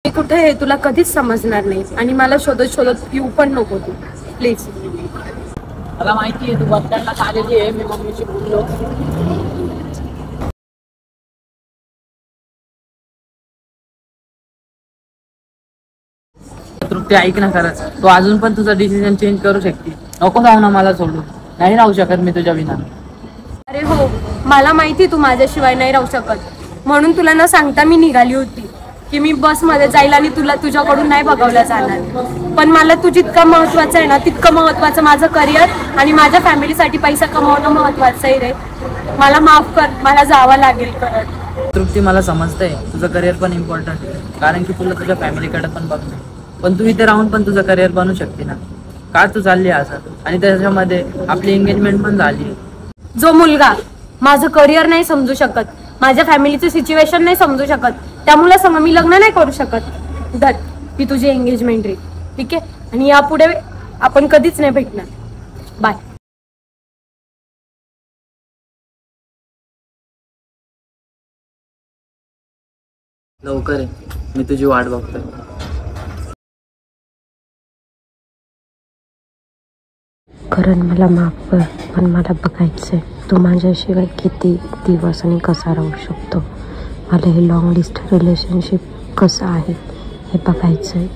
मी कुठे आहे तुला कधीच समजणार नाही आणि मला शोधत शोधत येऊ पण नको तू प्लीज. मला माहिती आहे तू बस स्टँडला आलेली आहे. मी मम्मीशी बोललो. तृप्ती ऐक ना खरंच, तू अजून पण तुझा डिसिजन चेंज करू शकते. नको जाऊ ना मला सोडून. नाही राहू शकत मी तुझ्या विना. अरे हो, मला माहिती तू माझ्याशिवाय नाही राहू शकत, म्हणून तुला न सांगता मी निघाली होती की मी बसमध्ये जाईल आणि तुला तुझ्याकडून नाही बघवलं जाणार. पण मला तू जितकं महत्वाचं आहे ना तितकं महत्वाचं माझं करिअर आणि माझ्या फॅमिलीसाठी पैसा कमवणं महत्वाचं आहे रे. मला माफ कर, मला जावं लागेल परत. तृप्ती मला समजतंय तुझं करिअर पण इम्पॉर्टंट आहे, कारण की तुला तुझ्या फॅमिलीकडे पण बघणं. पण तू इथे राहून पण तुझं करिअर बनवू शकते ना. का तू चालली असं? आणि त्याच्यामध्ये आपली एंगेजमेंट पण झाली. जो मुलगा माझं करिअर नाही समजू शकत, माझ्या फॅमिलीचं सिच्युएशन नाही समजू शकत, त्या मुलासंग मी लग्न नाही करू शकत. धर ही तुझी एंगेजमेंट रे, ठीक आहे? आणि यापुढे आपण कधीच नाही भेटणार. बाय. लवकर आहे, मी तुझी वाट बघतोय. करण मला माफ कर, पण मला बघायचंय तू माझ्याशिवाय किती दिवस आणि कसा राहू शकतो. मला हे लॉंग डिस्टन्स रिलेशनशिप कसं आहे हे बघायचंय.